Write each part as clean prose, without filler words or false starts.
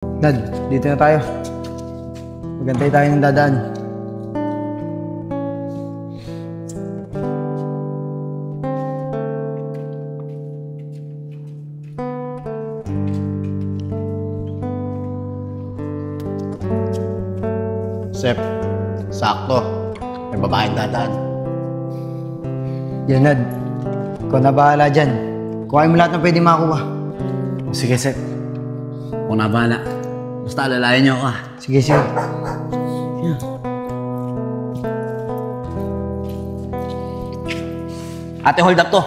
Dad, dito na tayo. Magantay tayo ng dadaan. Sep, sakto. May babaeng dadaan. Yan, Dad. Ikaw na bahala dyan. Kuhain mo lahat ng pwede makakuha. Sige, Sep. Ako na bahala. Basta alalayan niyo ako, ah. Sige, sige. Ate, hold up to.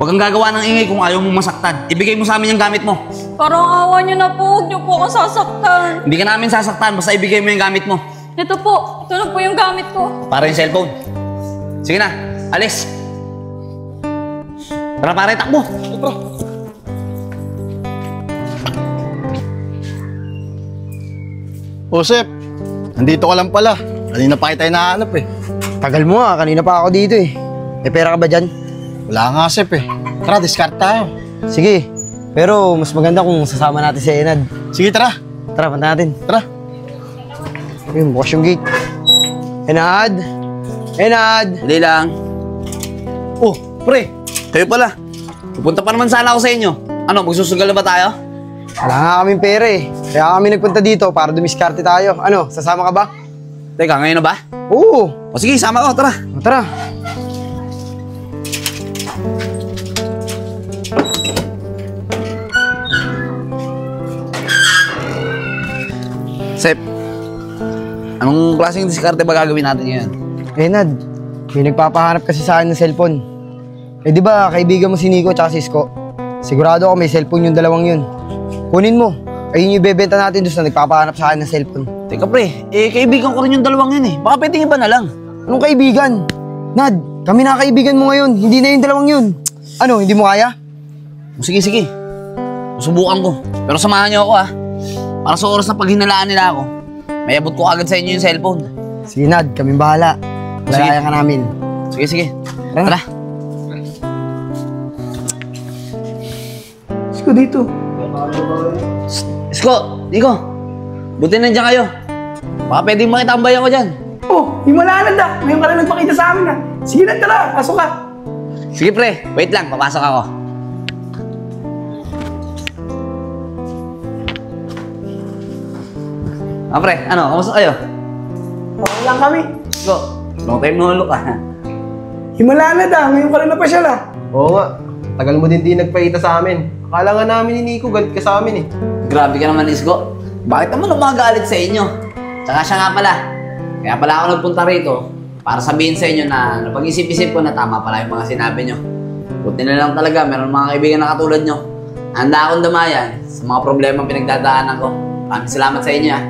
Huwag kang gagawa ng ingay kung ayaw mong masaktan. Ibigay mo sa amin yung gamit mo. Parang awa niyo na po. Huwag niyo po ako sasaktan. Hindi ka namin sasaktan, basta ibigay mo yung gamit mo. Ito po. Ito na po yung gamit ko. Para yung cellphone. Sige na, alis. Tara pare, takbo. O, Sep. Nandito ka lang pala. Kanina pa kita hinahanap eh. Tagal mo nga, kanina pa ako dito eh. May pera ka ba dyan? Wala nga, Sep eh. Tara, discard tayo. Sige, pero mas maganda kung sasama natin si Enad. Sige, tara. Tara, punta natin. Tara. Ayun, bukas yung gate. Enad! Enad! Dali lang. Oh, pre. Kayo pala. Pupunta pa naman sana ako sa inyo. Ano, magsusugal na ba tayo? Wala nga kaming pera eh. Kaya kami nagpunta dito para dumiskarte tayo. Ano, sasama ka ba? Teka, ngayon na ba? Oo! O sige, sama ko, tara. O, tara! Sep, anong klaseng diskarte ba gagawin natin ngayon? Enad, may nagpapahanap kasi sa akin ng cellphone. Eh di ba, kaibigan mo si Nico at si Isko? Sigurado ako may cellphone yung dalawang yun. Kunin mo. Ayun yung ibebenta natin doon na nagpapahanap sa akin ng cellphone. Teka pre, kaibigan ko rin yung dalawang yun eh. Baka pwede iba na lang. Anong kaibigan? Nad, kami na kaibigan mo ngayon. Hindi na yung dalawang yun. Ano, hindi mo kaya? Sige, sige. Susubukan ko. Pero samahan niyo ako ah. Para sa oras na paghinalaan nila ako, may abot ko agad sa inyo yung cellphone. Sige Nad, kami bahala. Lalaya ka namin. Sige, sige. Tara. Tara. Isko dito. Isko, Nico. Buti nandiyan kayo. Baka pwedeng makitambayan ko dyan. Oh, himalaan na. Ngayon ka lang nagpakita sa amin ah. Sige na, tara. Pasok ka. Sige pre, wait lang. Papasok ako. Ah pre, ano? Kamusta kayo? Okay lang kami. Isko, long time no look ah. Himalaan na. Ngayon ka lang napasyal ah. Oo nga. Tagal mo din nagpakita sa amin. Akala nga namin ni Nico galit ka sa amin eh. Grabe ka naman, Isko. Bakit naman umagalit sa inyo? Tsaka siya nga pala. Kaya pala ako nagpunta rito para sabihin sa inyo na napag-isip-isip ko na tama pala yung mga sinabi nyo. Buti na lang talaga, meron mga kaibigan na katulad nyo. Handa akong damayan sa mga problema pinagdadaanan ko. Maraming salamat sa inyo ah.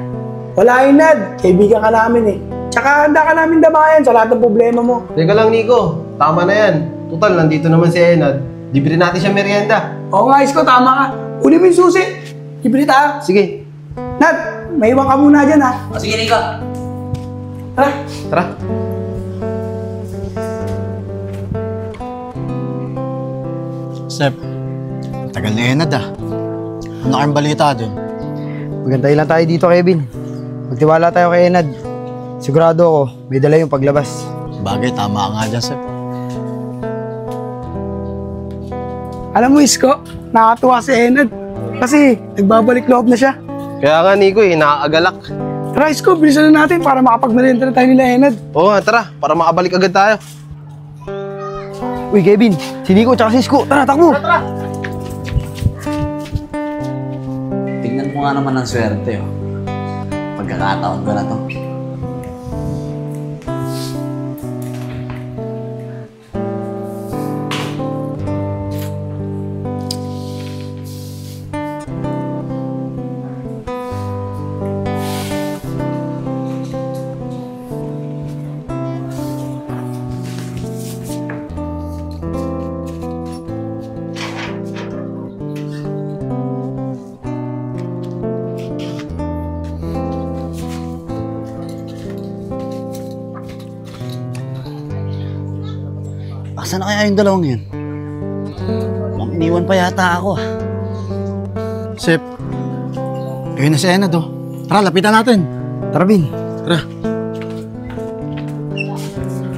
Wala yun, Nad. Kaibigan ka namin eh. Tsaka handa ka namin damayan sa lahat ng problema mo. Teka lang Nico, tama na yan. Total, nandito naman si Enad. Libre natin siya merienda. Oo nga, Isko. Tama ka. Uli mo yung susi. Libre tayo. Sige, Nad, may iwan ka muna dyan ah. O sige, Nico. Tara. tara. Sep, tagal na Enad ah. Ano kayong balita dun? Magantay lang tayo dito, Kevin. Magtiwala tayo kay Enad. Sigurado ako, may dala yung paglabas. Bagay, tama ka nga dyan, Sep. Alam mo, Isko, nakakatuwa si Enad. Kasi nagbabalik loob na siya. Kaya nga Nico eh, nakaagalak. Tara, Isko, bilisan na natin para makapagmerienda na tayo nila Enad. Oo nga, tara, para makabalik agad tayo. Uy, Kevin, si Nico at si Isko. Tara, takbo! Tingnan mo nga naman ang swerte oh. Pagkakataon ko na to. Asan na kaya yung dalawang yun? Mukhang iniwan pa yata ako ah. Sep, Ayun na si Enad, oh. Tara, lapitan natin. Tara, Bin. Tara.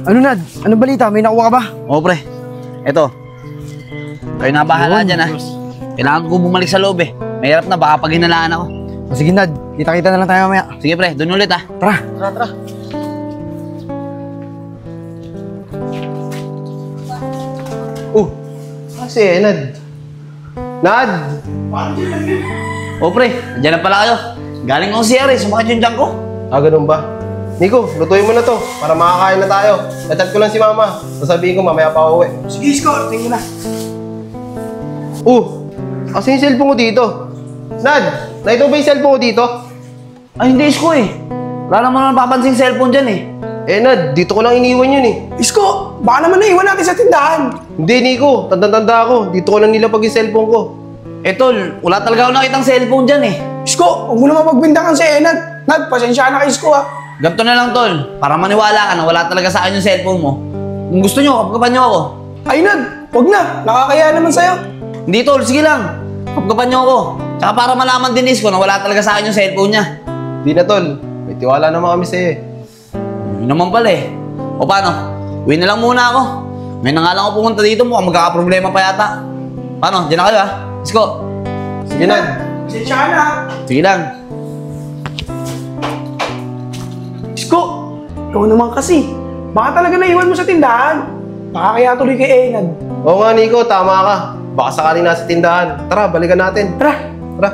Ano, Nad? Ano balita? May nakuha ka ba? Oo, pre. Eto. Kayo na bahala dyan, ha. Kailangan ko bumalik sa loob, eh. Mahirap na, baka pag hinalaan ako. O sige, Nad. Kita-kita na lang tayo mamaya. Sige, pre. Doon ulit, ha. Tara. Si Enad. Nad! Oo, pre. Nandiyan na pala kayo. Galing ko sa CR, eh. Sumakit yung tiyan ko. Ganun ba? Nico, lutuin mo na to para makakain na tayo. Natag ko lang si Mama. Sasabihin ko mamaya pa uwi. Sige, Isko, tingin na. Kasi yung cellphone ko dito. Nad, naito ba yung cellphone ko dito? Ay, hindi, Isko, eh. Wala naman napapansing cellphone dyan, eh. Nad, dito ko lang iniwan yun eh. Isko, baka naman naiwan natin sa tindahan. Hindi, Nico. Tanda-tanda ako. Dito ko lang nilapag yung cellphone ko. Tol, wala talaga ako nakitang cellphone dyan, eh. Isko, huwag mo naman pagbintangan si Enad. Nad, pasensya na kay Isko ha. Ganto na lang, Tol. Para maniwala ka na wala talaga sa akin yung cellphone mo. Kung gusto nyo, kapkapan nyo ako. Ay Nad, huwag na. Nakakaya naman sa'yo. Hindi, Tol. Sige lang. Kapkapan nyo ako. Tsaka para malaman din Isko na wala talaga sa akin yung cellphone niya. Di na, Tol. May tiwala naman kami sa'yo eh. Yun naman pala, eh. O paano? Uwi na lang muna ako. May na nga lang ako pumunta dito. Mukhang magkakaproblema pa yata. Paano? Diyan na kayo, ha? Isko. Sige, Nad. Pasensya ka na ha. Sige lang. Isko, ikaw naman kasi. Baka talaga naiwan mo sa tindahan. Nakakaya tuloy kay Enad. Oo nga, Nico. Tama ka. Baka sakaling nasa tindahan. Tara, balikan natin. Tara. Tara.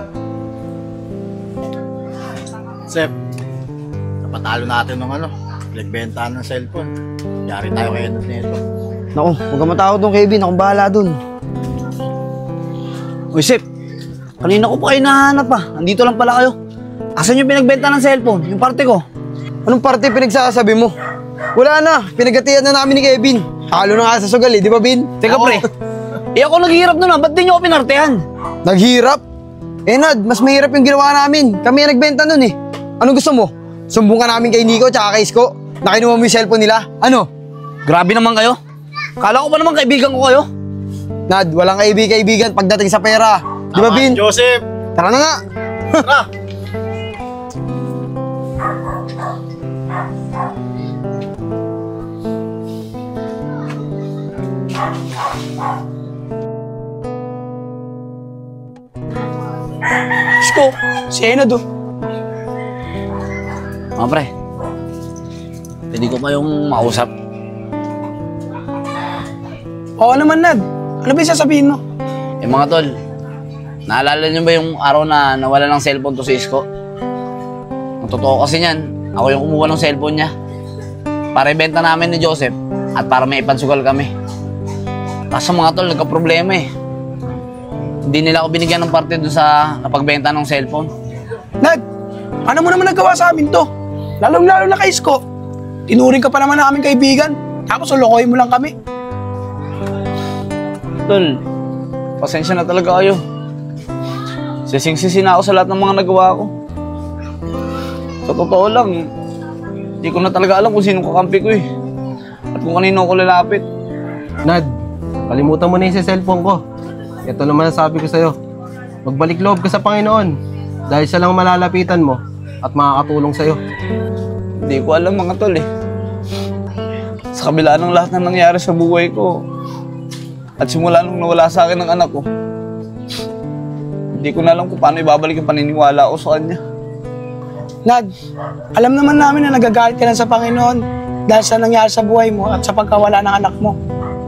Sep, napatalo natin ng nagbentahan ng cellphone. Yari tayo kay Enad nito. Naku, huwag ka matakot doon, Kevin. Akong bahala doon. Uy, Sip. Kanina ko pa kayo nahanap, ha. Andito lang pala kayo. Asan yung pinagbenta ng cellphone? Yung parte ko. Anong parte pinagsasabi mo? Wala na. Pinagatian na namin ni Kevin. Halo na nga sa sugal, eh. Di ba, Bin? Teka, pre. Ako naghihirap nun, ha. Ba't di nyo ako pinartehan? Naghirap? Nad, mas mahirap yung ginawa namin. Kami ang nagbenta nun, eh. Anong gusto mo? Sumbong ka namin kay Nico tsaka kay Isko na kinuha mo yung cellphone nila? Ano? Grabe naman kayo. Kala ko pa naman kaibigan ko kayo. Nad, walang kaibigan pagdating sa pera. Di ba, Bin? Joseph! Tara na nga. Tara! Isko, si Enad oh. Mga pre, pwede ko pa yung mausap. Oo naman Nad. Ano ba yung sasabihin mo? Mga tol, naalala niyo ba yung araw na nawala ng cellphone to si Isko? Ang totoo kasi niyan, ako yung kumuha ng cellphone niya. Para ibenta namin ni Joseph at para may ipansugal kami. Kaso mga tol, nagka-problema eh. Hindi nila ako binigyan ng parte doon sa napagbenta ng cellphone. Nad, ano mo naman nagawa sa amin to? Lalong-lalo na kay Isko. Tinuring ka pa naman namin kaibigan. Tapos ulokohin mo lang kami. Tol, pasensya na talaga kayo. Sising-sisi na ako sa lahat ng mga nagawa ko. Sa totoo lang, hindi ko na talaga alam kung sino kakampi ko eh. At kung kanino ako lalapit. Nad, kalimutan mo na yung sa cellphone ko. Ito naman ang sabi ko sa'yo. Magbalik loob ka sa Panginoon. Dahil siya lang malalapitan mo at makakatulong sa'yo. Hindi ko alam mga tol eh. Sa kabila ng lahat na nangyari sa buhay ko, at simula nung nawala sa akin ng anak ko, hindi ko na alam kung paano ibabalik yung paniniwala ko sa kanya. Nad, alam naman namin na nagagalit ka lang sa Panginoon dahil sa nangyari sa buhay mo at sa pagkawala ng anak mo.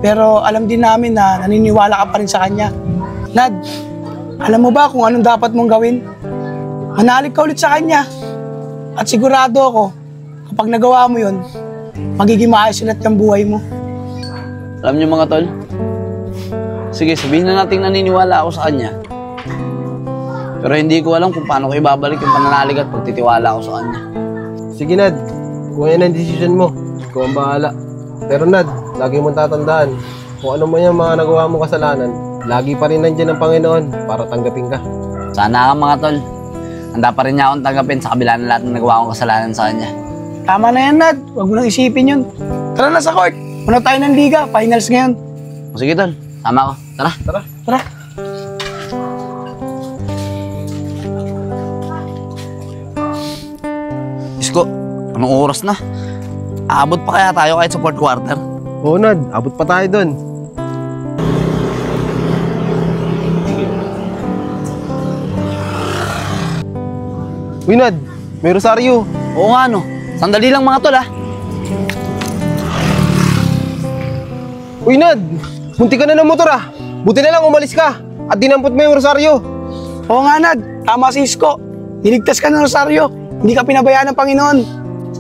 Pero alam din namin na naniniwala ka pa rin sa Kanya. Nad, alam mo ba kung anong dapat mong gawin? Manalig ka ulit sa Kanya. At sigurado ako, kapag nagawa mo yun, magiging maayos ulit ang buhay mo. Alam niyo mga tol, sige sabihin na natin naniniwala ako sa kanya. Pero hindi ko alam kung paano ko ibabalik yung pananalig at pagtitiwala ko sa kanya. Sige, Nad. Kung yan ang desisyon mo, ikaw ang bahala. Pero Nad, lagi mong tatandaan, kung ano man yung mga nagawa mo kasalanan, lagi pa rin nandiyan ang Panginoon para tanggapin ka. Sana ka mga tol, handa pa rin niya akong tanggapin sa kabila ng lahat ng nagawa kong kasalanan sa kanya. Tama na yan, Nad. Huwag mo nang isipin yun. Tara na sa court. Muna tayo ng liga. Finals ngayon. O sige tol, tama ko. Tara. Tara. Isko, anong oras na? Aabot pa kaya tayo kahit sa fourth quarter? Oo, Nad. Abot pa tayo dun. Uy, Nad. May rosaryo. Oo nga no. Sandali lang mga tol ah. Uy, Nad. Munti ka na ng motor ah. Buti na lang umalis ka. At dinampot mo yung rosaryo. Oo nga, Nad. Tama si Isko. Niligtas ka ng Rosario. Hindi ka pinabayaan ng Panginoon.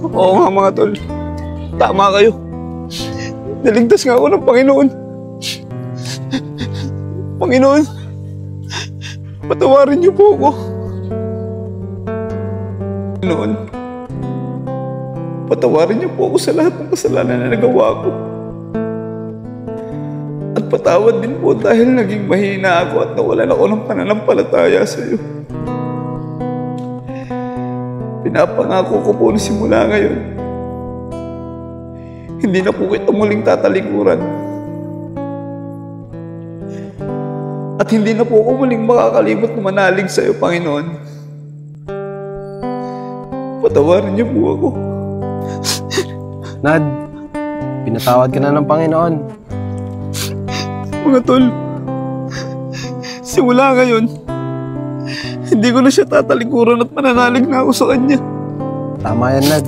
Oo nga mga tol. Tama kayo. Naligtas nga ako ng Panginoon. Panginoon, patawarin niyo po ako. Panginoon, patawarin niyo po ako sa lahat ng kasalanan na nagawa ko. At patawad din po dahil naging mahina ako at nawalan ako ng pananampalataya sa iyo. Pinapangako ko po na simula ngayon, hindi na po kita muling tatalikuran. At hindi na po ako muling makakalimot na manalig sa iyo, Panginoon. Patawarin niyo po ako. Nad, pinatawad ka na ng Panginoon. Mga tol, simula ngayon, hindi ko na siya tatalikuran at mananalig na ako sa kanya. Tama yan, Nad.